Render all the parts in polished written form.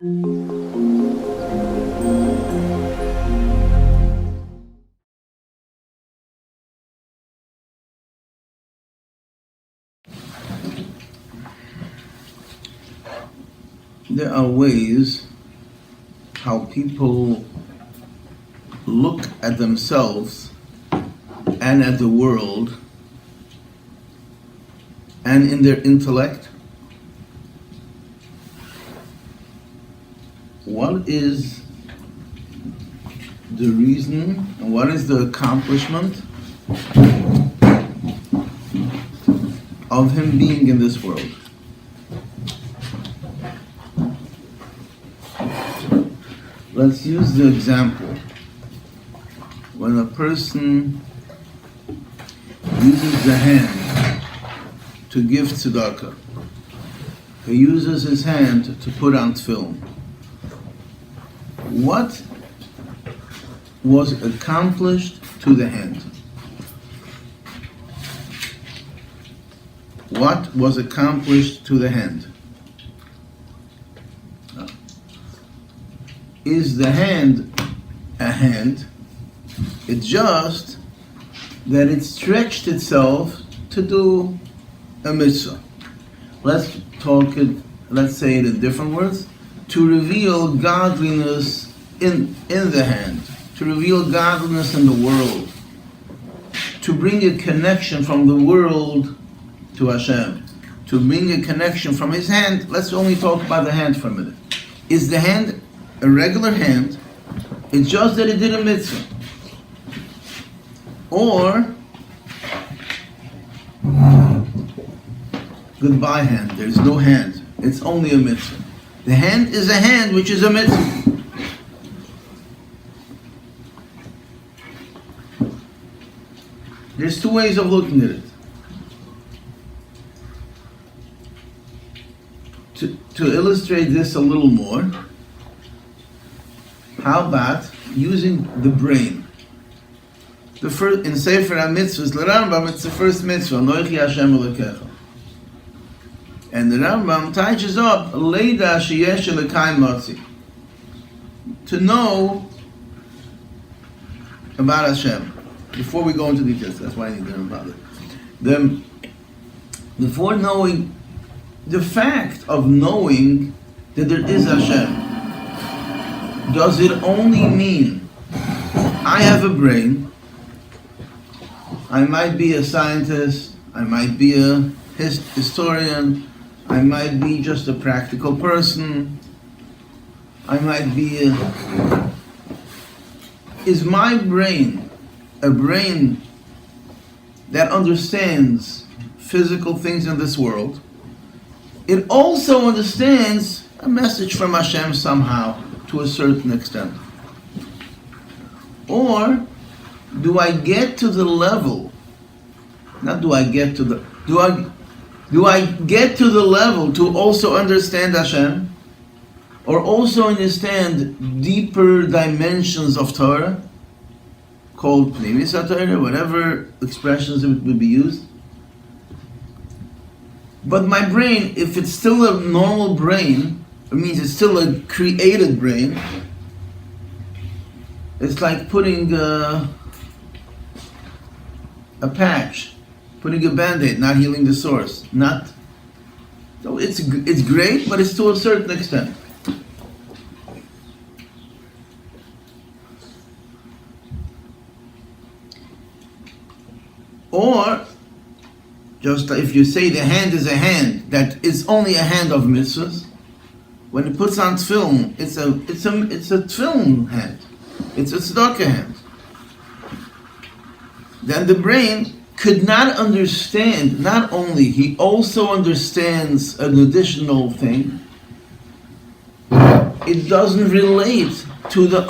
There are ways how people look at themselves and at the world and in their intellect. What is the reason and what is the accomplishment of him being in this world? Let's use the example. When a person uses the hand to give tzedakah, he uses his hand to put on tefillin. What was accomplished to the hand? What was accomplished to the hand? Is the hand a hand? It's just that it stretched itself to do a mitzvah. Let's say it in different words. To reveal godliness in the hand, to reveal godliness in the world, to bring a connection from the world to Hashem, to bring a connection from his hand. Let's only talk about the hand for a minute. Is the hand a regular hand? It's just that it did a mitzvah. Or goodbye hand, there's no hand, it's only a mitzvah. The hand is a hand which is a mitzvah. There's two ways of looking at it. To illustrate this a little more, how about using the brain? The first in Sefer HaMitzvahs, Rambam, it's the first mitzvah, Anochi Hashem Elokecha. And the Rambam touches up Leida sheyesh Elokai Motzi, to know about Hashem. Before we go into details, that's why I need to learn about it. Before knowing, the fact of knowing that there is Hashem, does it only mean I have a brain, I might be a scientist, I might be a historian, I might be just a practical person, I might be is my brain a brain that understands physical things in this world? It also understands a message from Hashem somehow, to a certain extent. Or do I get to the level, do I get to the level to also understand Hashem, or also understand deeper dimensions of Torah, called Pnimis HaTorah, whatever expressions it would be used? But my brain, if it's still a normal brain, it means it's still a created brain. It's like putting a patch, putting a band-aid, not healing the source. So it's great, but it's to a certain extent. Or just if you say the hand is a hand, that is only a hand of mitzvahs. When it puts on tefillin, it's a tefillin hand. It's a tzedakah hand. Then the brain could not understand. Not only, he also understands an additional thing. It doesn't relate to the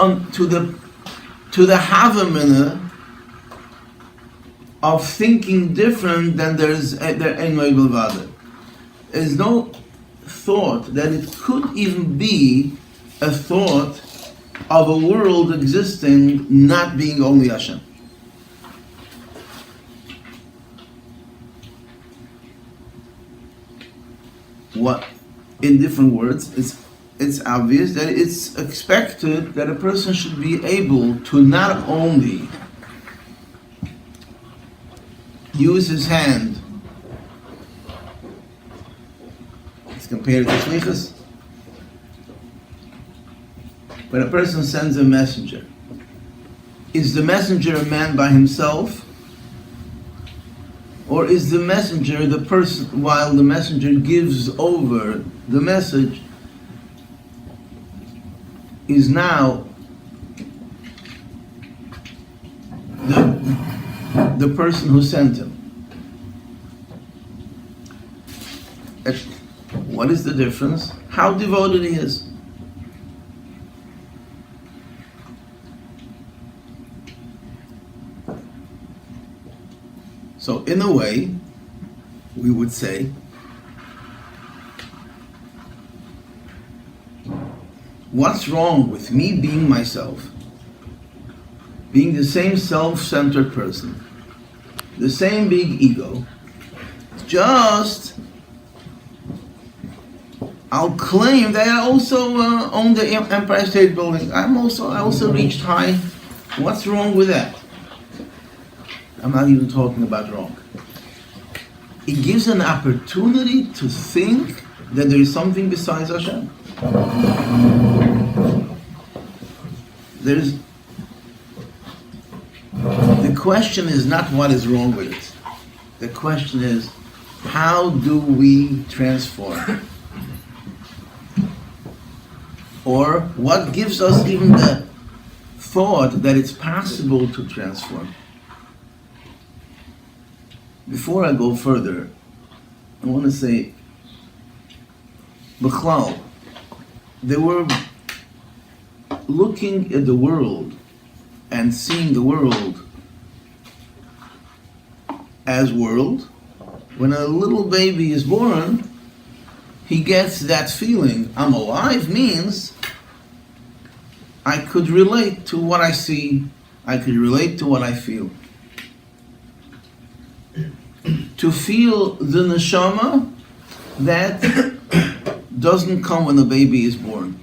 havamina of thinking different than there's no thought that it could even be a thought of a world existing not being only Hashem. What, in different words, it's obvious that it's expected that a person should be able to not only use his hand, it's compared to shlichus, when a person sends a messenger, is the messenger a man by himself? Or is the messenger the person, while the messenger gives over the message, is now the person who sent him? What is the difference? How devoted he is? So in a way, we would say, what's wrong with me being myself, being the same self-centered person, the same big ego, just I'll claim that I also own the Empire State Building. I also reached high. What's wrong with that? I'm not even talking about wrong. It gives an opportunity to think that there is something besides Hashem. The question is not what is wrong with it. The question is, how do we transform? Or what gives us even the thought that it's possible to transform? Before I go further, I want to say, B'chlal, they were looking at the world and seeing the world as world. When a little baby is born, he gets that feeling, I'm alive, means I could relate to what I see, I could relate to what I feel. To feel the neshama that doesn't come when the baby is born.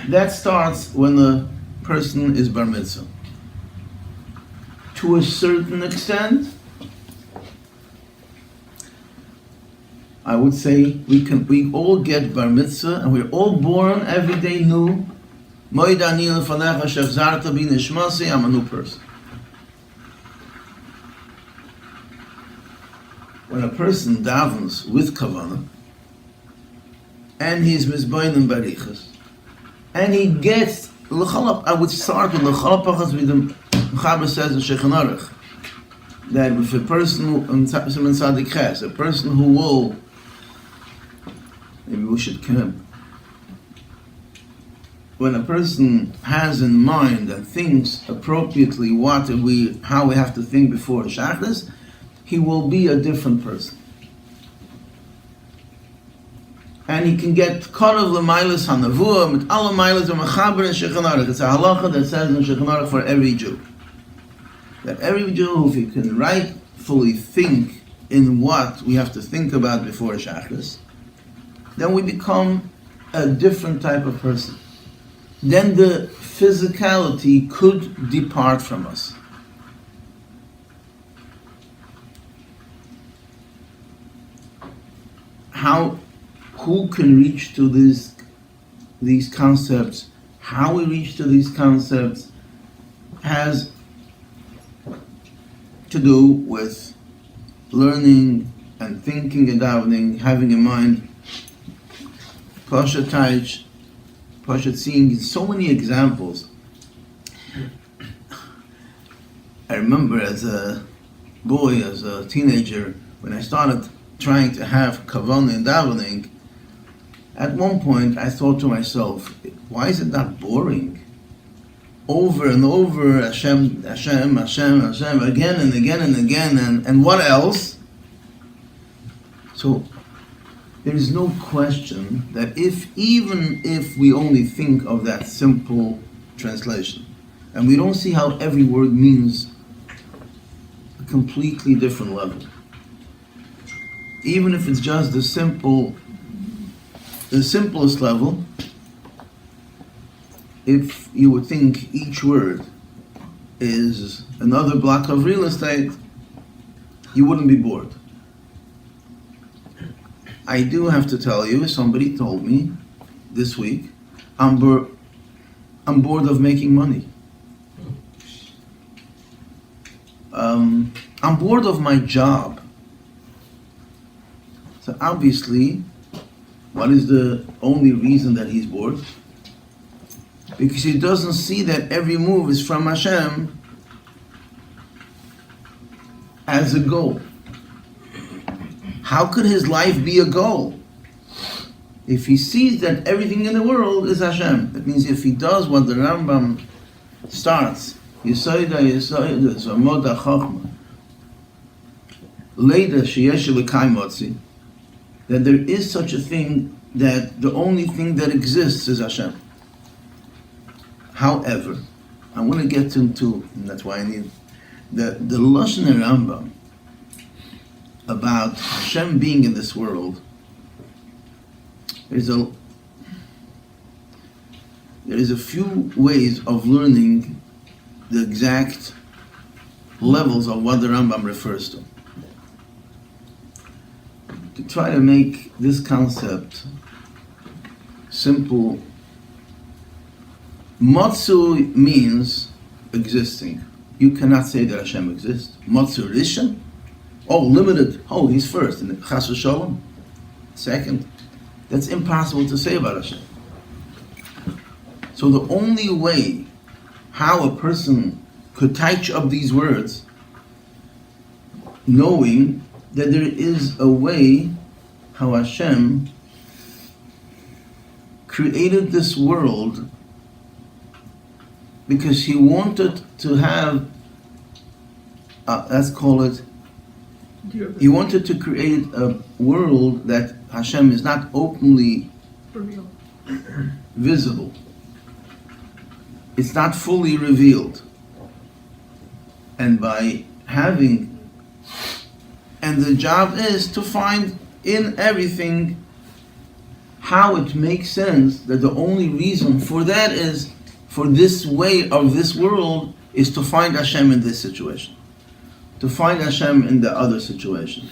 That starts when the person is bar mitzvah. To a certain extent, I would say we all get bar mitzvah and we're all born every day new. I'm a new person. When a person davens with kavanah, and he's mizbayim barichas, and he gets l'chalap, I would start with l'chalapachas with the Mechaber says in Shulchan Aruch, that if a person, a person who will, maybe we should come, when a person has in mind and thinks appropriately how we have to think before Shachris, he will be a different person. And he can get Korav L'Mailas HaNavuah, mit alle Mailas Mechaber in Shulchan Aruch. It's a halacha that says in Shulchan Aruch for every Jew. That every Jew, if he can rightfully think in what we have to think about before Shachris, then we become a different type of person. Then the physicality could depart from us. Who can reach to these concepts? How we reach to these concepts has to do with learning and thinking and davening, having in mind Pashat Taich, Pashat seeing so many examples. I remember as a boy, as a teenager, when I started trying to have kavanah and davening, at one point I thought to myself, why is it not boring? Over and over, Hashem, Hashem, Hashem, Hashem, again and again and again, and what else? So there is no question that even if we only think of that simple translation, and we don't see how every word means a completely different level, even if it's just the simple the simplest level, if you would think each word is another block of real estate, you wouldn't be bored. I do have to tell you, somebody told me this week, I'm bored of making money. I'm bored of my job. So obviously, what is the only reason that he's bored? Because he doesn't see that every move is from Hashem as a goal. How could his life be a goal? If he sees that everything in the world is Hashem, that means if he does what the Rambam starts, Yisoida, Zamoda Chochma, Leida Sheyesh L'Kai Motzi, that there is such a thing, that the only thing that exists is Hashem. However, I want to get into, and that's why I need the Lashon Rambam about Hashem being in this world. There is a few ways of learning the exact levels of what the Rambam refers to. To try to make this concept simple, Matsu means existing. You cannot say that Hashem exists. Matsu Rishon? Oh, limited. Oh, he's first. And Chas v'Shalom? Second. That's impossible to say about Hashem. So the only way how a person could touch up these words, knowing that there is a way how Hashem created this world because he wanted to have, let's call it, he wanted to create a world that Hashem is not openly visible. It's not fully revealed. And by having, and the job is to find in everything how it makes sense that the only reason for that is, for this way of this world, is to find Hashem in this situation. To find Hashem in the other situation.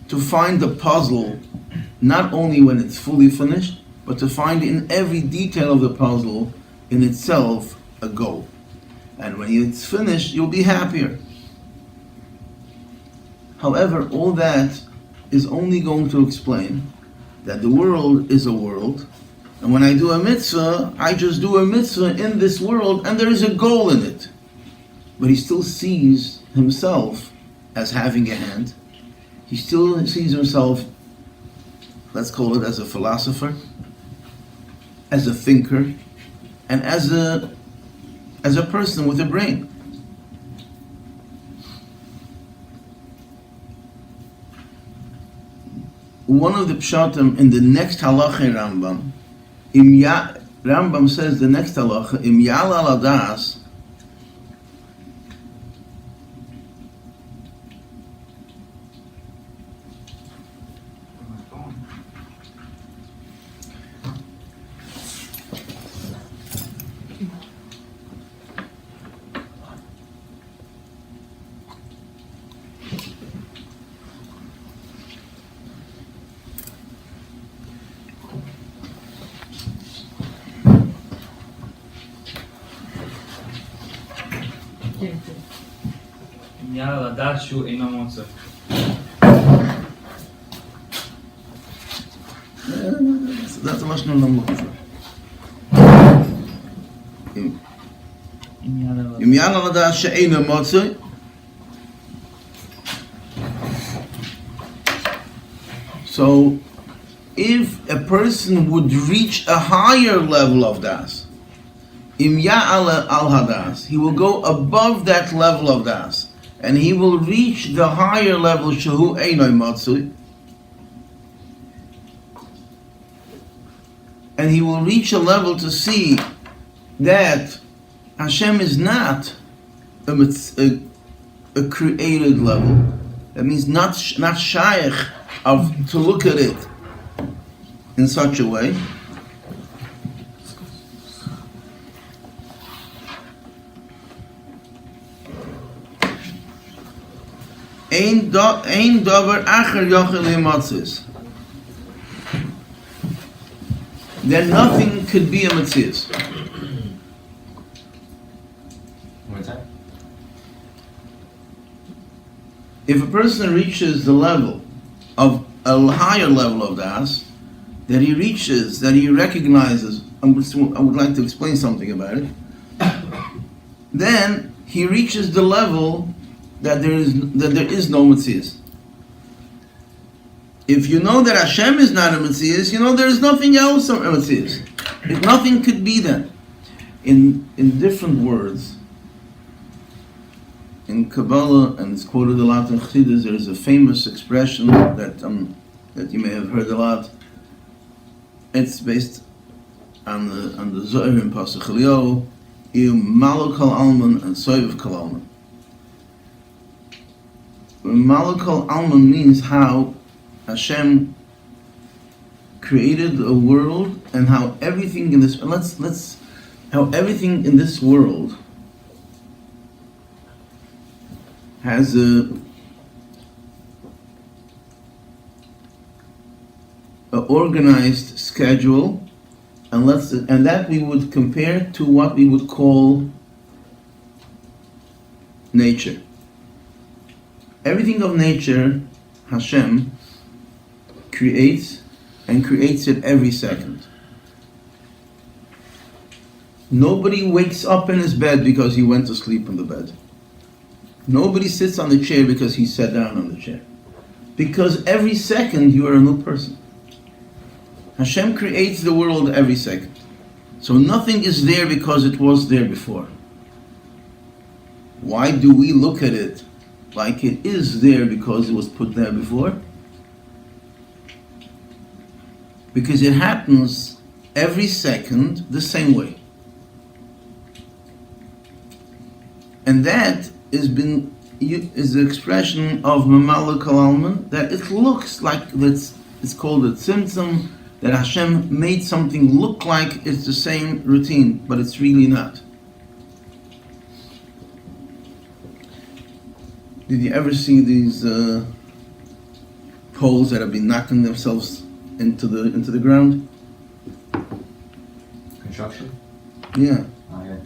To find the puzzle, not only when it's fully finished, but to find in every detail of the puzzle in itself a goal. And when it's finished, you'll be happier. However, all that is only going to explain that the world is a world, and when I do a mitzvah, I just do a mitzvah in this world, and there is a goal in it. But he still sees himself as having a hand. He still sees himself, let's call it, as a philosopher, as a thinker, and as a person with a brain. One of the pshatim in the next halacha Rambam, Rambam says the next halacha, Im Yala Ladas, יאללה, לדעת שהוא אינו מוצא. That's a lashon I'm looking for. Im yala ladas she'eino motzei. So, if a person would reach a higher level of das, im ya'ala al hadas, he will go above that level of das, and he will reach the higher level shehu einoi motzei, and he will reach a level to see that Hashem is not a created level. That means not shaykh to look at it in such a way. Ein davar acher yochel limatzis. Then nothing could be a matzias. What's that? If a person reaches the level of a higher level of das, that he recognizes, I would like to explain something about it, then he reaches the level that there is no Metzias. If you know that Hashem is not a Metzias, you know there is nothing else a Metzias. Nothing could be that. In different words, in Kabbalah, and it's quoted a lot in Chassidus, there is a famous expression that you may have heard a lot. It's based on the Zohar in Pasuk Eliyahu, Malo Kol Alman and Soiv Kol Alman. Malo Kol Alman means how Hashem created a world and how everything in this world has a organized schedule, and that we would compare to what we would call nature. Everything of nature, Hashem creates, and creates it every second. Nobody wakes up in his bed because he went to sleep in the bed. Nobody sits on the chair because he sat down on the chair. Because every second you are a new person. Hashem creates the world every second. So nothing is there because it was there before. Why do we look at it like it is there because it was put there before? Because it happens every second the same way. And that is the expression of Mamala Kol Alman, that it looks like it's called a tzimtzum, that Hashem made something look like it's the same routine, but it's really not. Did you ever see these poles that have been knocking themselves into the ground? Construction? Yeah. Oh, yeah.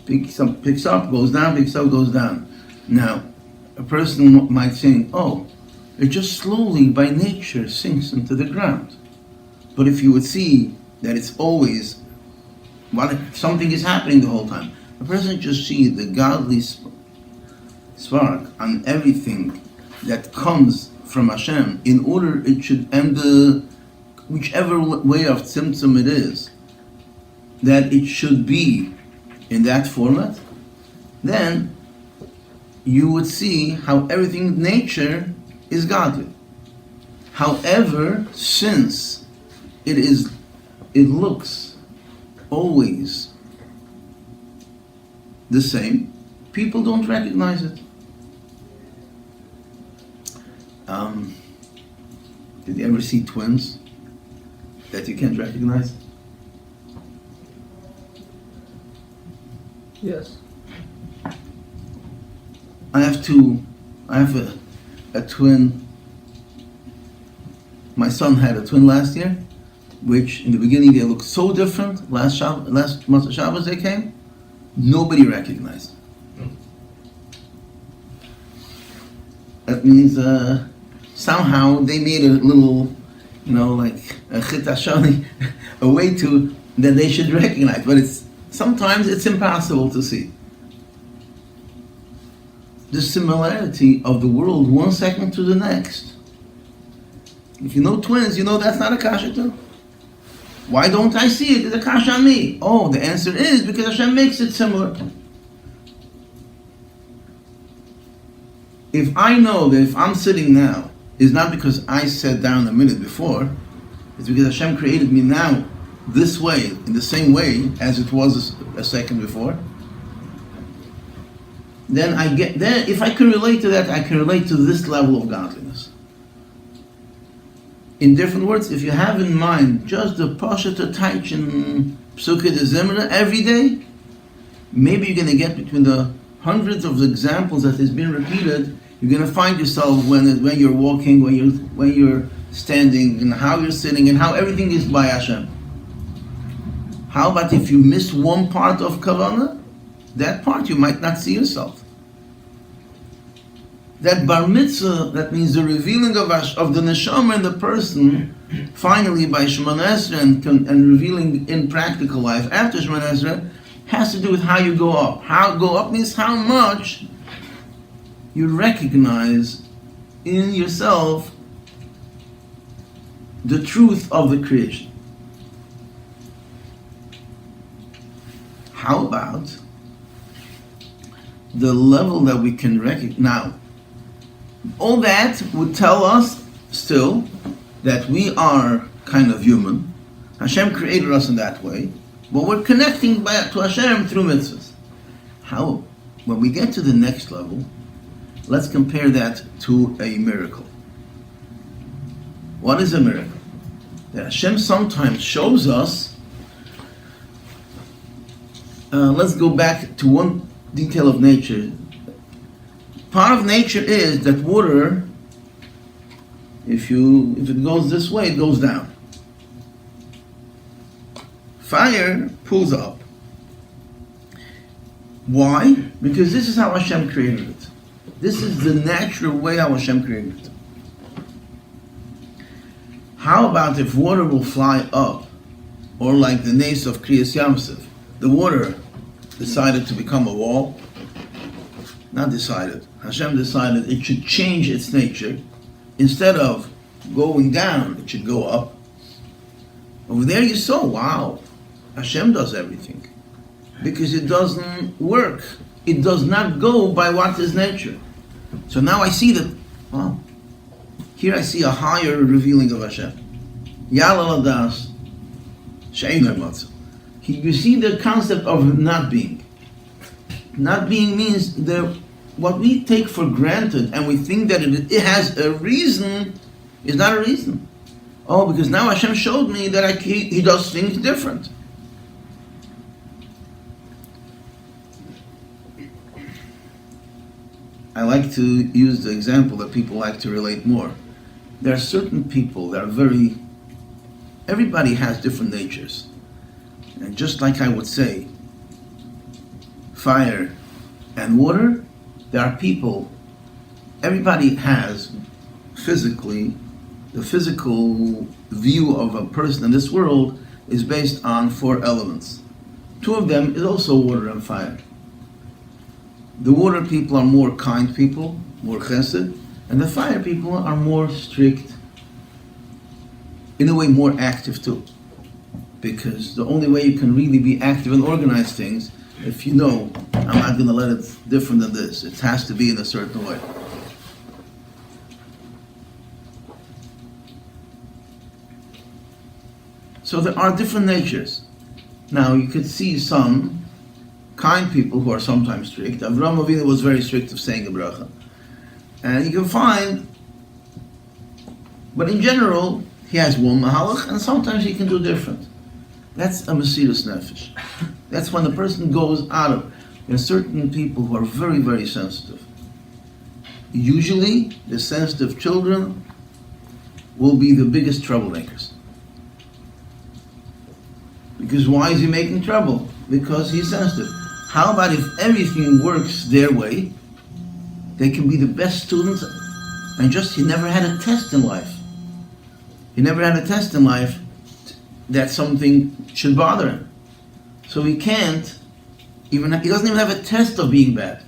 Picks up, goes down, picks up, goes down. Now, a person might think, oh, it just slowly by nature sinks into the ground. But if you would see that it's always, something is happening the whole time, a person just see the godly spark on everything that comes from Hashem, in order it should end whichever way of tzimtzum it is, that it should be in that format, then you would see how everything in nature is godly. However, since it looks always the same, people don't recognize it. Did you ever see twins that you can't recognize? Yes. I have a twin. My son had a twin last year, which in the beginning they looked so different. Last month of Shabbos they came, nobody recognized. That means somehow they made a little, like a chitashani, a way to that they should recognize. But sometimes it's impossible to see the similarity of the world one second to the next. If you know twins, you know that's not a kasha too. Why don't I see it? It's a kasha on me. Oh, the answer is because Hashem makes it similar. If I know that if I'm sitting now, it's not because I sat down a minute before, it's because Hashem created me now this way, in the same way as it was a second before, then if I can relate to that, I can relate to this level of godliness. In different words, if you have in mind just the Pashat Taichin Psukkah de Zimra every day, maybe you're going to get between the hundreds of examples that has been repeated, you're going to find yourself when you're walking, when you're standing, and how you're sitting, and how everything is by Hashem. How about if you miss one part of Kavanah? That part you might not see yourself. That bar mitzvah, that means the revealing of the neshama in the person, finally by Shemona Esrei and revealing in practical life after Shemona Esrei, has to do with how you go up. How go up means how much you recognize in yourself the truth of the creation. How about the level that we can recognize? Now, all that would tell us still that we are kind of human. Hashem created us in that way, but we're connecting to Hashem through mitzvahs. How? When we get to the next level, let's compare that to a miracle. What is a miracle? That Hashem sometimes shows us. Let's go back to one detail of nature. Part of nature is that water, if it goes this way, it goes down. Fire pulls up. Why? Because this is how Hashem created it. This is the natural way how Hashem created it. How about if water will fly up, or like the nace of Kriyas Yamsuf, the water decided to become a wall? Not decided. Hashem decided it should change its nature. Instead of going down, it should go up. Over there you saw, wow, Hashem does everything. Because it doesn't work. It does not go by what is nature. So now I see that, wow, here I see a higher revealing of Hashem. Yalal Adas, She'ein Matzah. You see the concept of not being. Not being means what we take for granted and we think that it has a reason is not a reason. Oh, because now Hashem showed me that He does things different. I like to use the example that people like to relate more. There are certain people that are everybody has different natures. And just like I would say, fire and water, there are people, everybody has the physical view of a person in this world is based on 4 elements. 2 of them is also water and fire. The water people are more kind people, more chesed, and the fire people are more strict, in a way more active too. Because the only way you can really be active and organize things, if you know, I'm not going to let it different than this. It has to be in a certain way. So there are different natures. Now you could see some kind people who are sometimes strict. Avraham Avinu was very strict of saying a bracha. And you can find, but in general, he has one mahalach, and sometimes he can do different. That's a Mesiras Nefesh. That's when the person goes out of. There are certain people who are very, very sensitive. Usually, the sensitive children will be the biggest troublemakers. Because why is he making trouble? Because he's sensitive. How about if everything works their way? They can be the best students, and he never had a test in life. He never had a test in life that something should bother him. So he doesn't even have a test of being bad.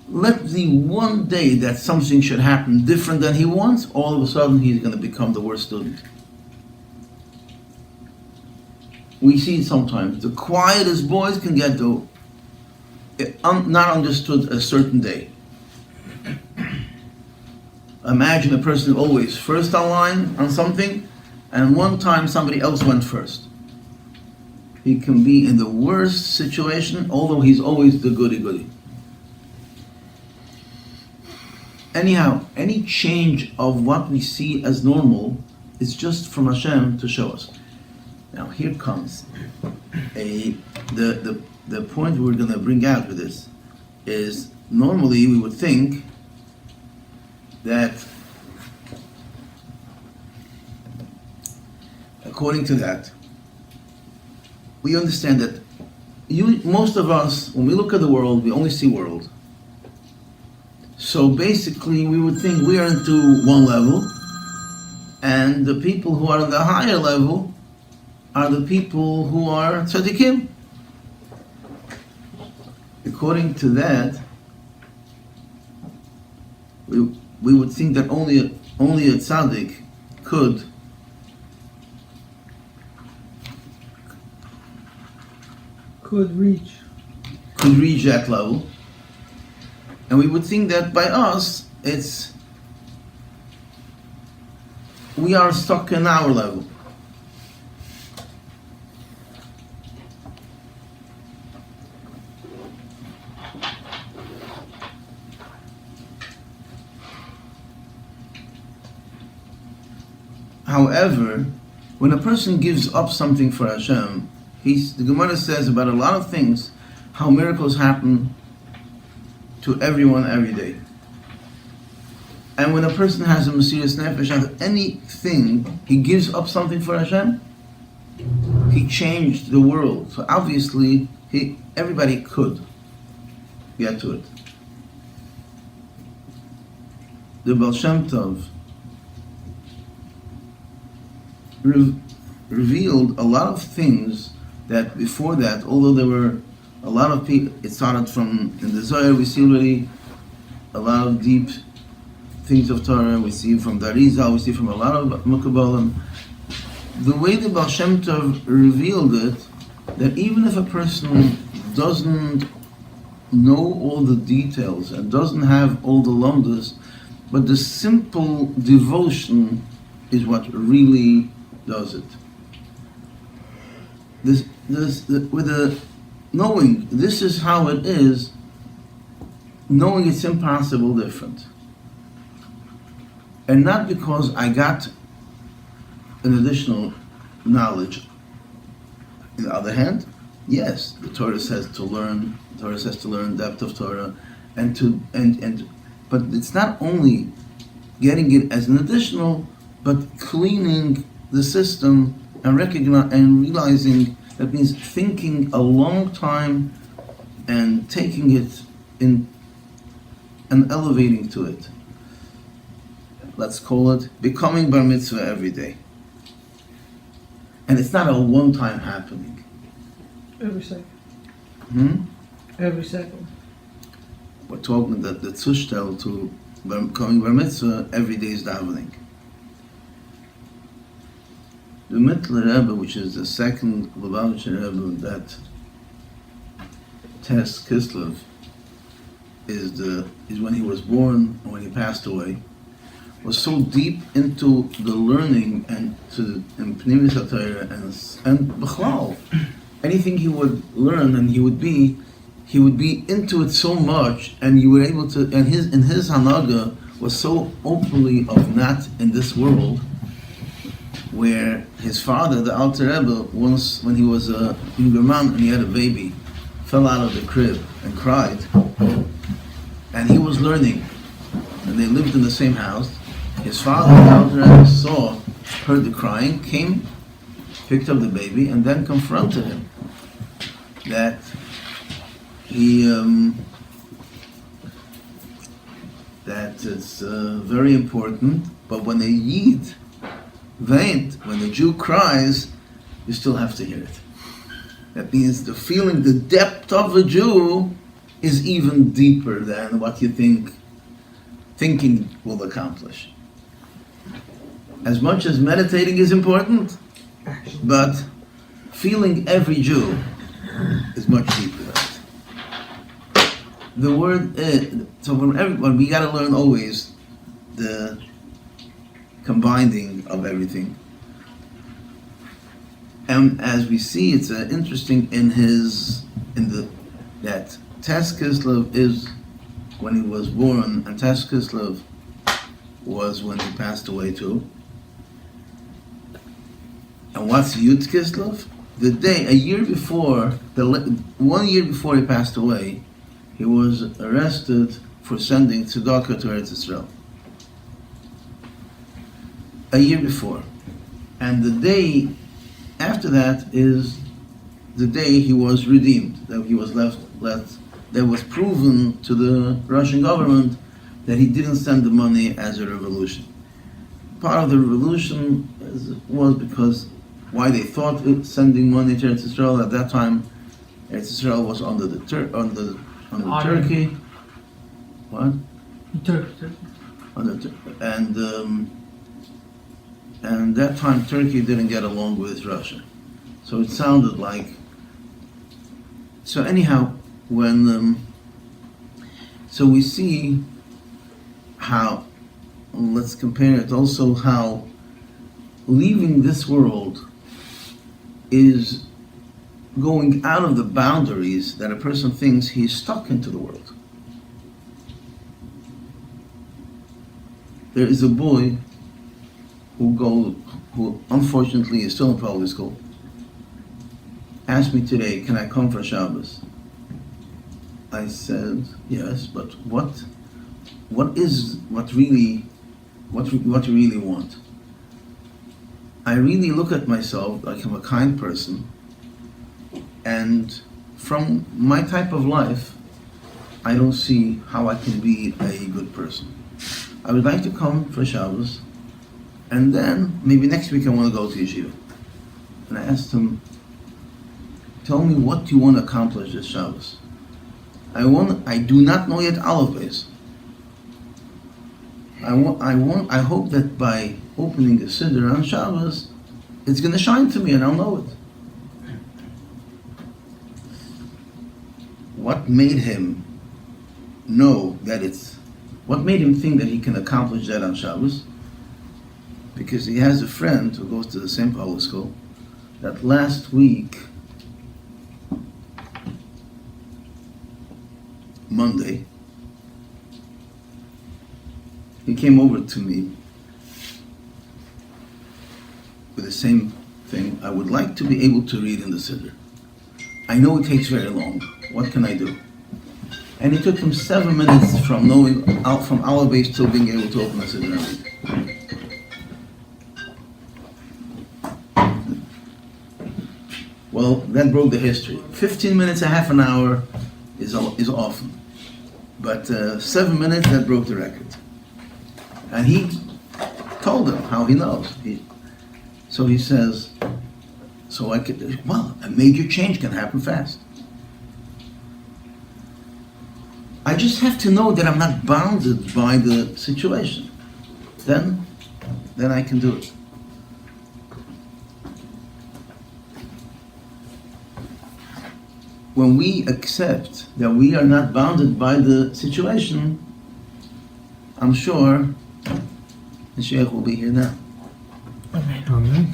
Let the one day that something should happen different than he wants, all of a sudden he's going to become the worst student. We see it sometimes. The quietest boys can get not understood a certain day. Imagine a person always first online on something, and one time somebody else went first. He can be in the worst situation, although he's always the goody-goody. anyhow, any change of what we see as normal is just from Hashem to show us. Now here comes the point we're going to bring out with this is normally we would think that according to that we understand that most of us, when we look at the world, we only see world. So basically we would think we are into one level, and the people who are on the higher level are the people who are tzaddikim. According to that, we would think that only a tzaddik could reach that level, and we would think that by us we are stuck in our level. However, when a person gives up something for Hashem, the Gemara says about a lot of things, how miracles happen to everyone every day. And when a person has a Mesiras Nefesh of anything, he gives up something for Hashem, he changed the world. So obviously, everybody could get to it. The Baal Shem Tov revealed a lot of things that before that, although there were a lot of people, it started from, in the Zohar we see already a lot of deep things of Torah, we see from Darizal, we see from a lot of Mekubalim. The way the Baal Shem Tov revealed it, that even if a person doesn't know all the details and doesn't have all the lamdas, but the simple devotion is what really does it. With the knowing this is how it is, knowing it's impossible different. And not because I got an additional knowledge. On the other hand, yes, the Torah says to learn. The Torah says to learn depth of Torah, but it's not only getting it as an additional, but cleaning the system and realizing that means thinking a long time and taking it in and elevating to it. Let's call it becoming bar mitzvah every day. And it's not a one-time happening. Every second. Every second. We're talking that the tzushtel to becoming bar mitzvah every day is davening. The Mittler Rebbe, which is the second Lubavitcher Rebbe that Tes Kislev is when he was born and when he passed away, was so deep into the learning and in Pnimis HaTorah and B'chlal. Anything he would learn and he would be into it so much, and you were able to, and his Hanaga was so openly of not in this world, where his father, the Alter Rebbe, once when he was a younger man and he had a baby, fell out of the crib and cried, and he was learning, and they lived in the same house. His father, the Alter Rebbe, heard the crying, came, picked up the baby, and then confronted him that that it's very important, but when they eat, when the Jew cries, you still have to hear it. That means the feeling, the depth of a Jew is even deeper than what you thinking will accomplish. As much as meditating is important, but feeling every Jew is much deeper than that. The word, so from everyone, we got to learn always the combining of everything. And as we see, it's interesting that Tes Kislev is when he was born, and Tes Kislev was when he passed away too. And what's Yud Kislev? The day, a year before, 1 year before he passed away, he was arrested for sending tzedakah to Eretz Yisrael. A year before. And the day after that is the day he was redeemed, that he was left, that was proven to the Russian government that he didn't send the money as a revolution. Part of the revolution was because why they thought sending money to Eretz Yisrael at that time. Eretz Yisrael was under Turkey. What? Turkey. And that time Turkey didn't get along with Russia, so it sounded like. So anyhow, so we see how. Let's compare it also how leaving this world is going out of the boundaries that a person thinks he's stuck into the world. There is a boy who unfortunately is still in public school, asked me today, can I come for Shabbos? I said, yes, but what you really want? I really look at myself like I'm a kind person, and from my type of life, I don't see how I can be a good person. I would like to come for Shabbos, and then maybe next week I want to go to yeshiva. And I asked him, tell me what do you want to accomplish this Shabbos? I do not know yet Aleph Beis. I hope that by opening a siddur on Shabbos, it's going to shine to me and I'll know it. What made him what made him think that he can accomplish that on Shabbos? Because he has a friend who goes to the same public school that last week, Monday, he came over to me with the same thing. I would like to be able to read in the siddur. I know it takes very long. What can I do? And it took him 7 minutes from knowing from Aleph Beis till being able to open the siddur and read. Well, that broke the history. 15 minutes, a half an hour is often. But 7 minutes, that broke the record. And he told him how he knows. So he says, a major change can happen fast. I just have to know that I'm not bounded by the situation. Then I can do it. When we accept that we are not bounded by the situation, I'm sure the Sheikh will be here now. Amen. Amen.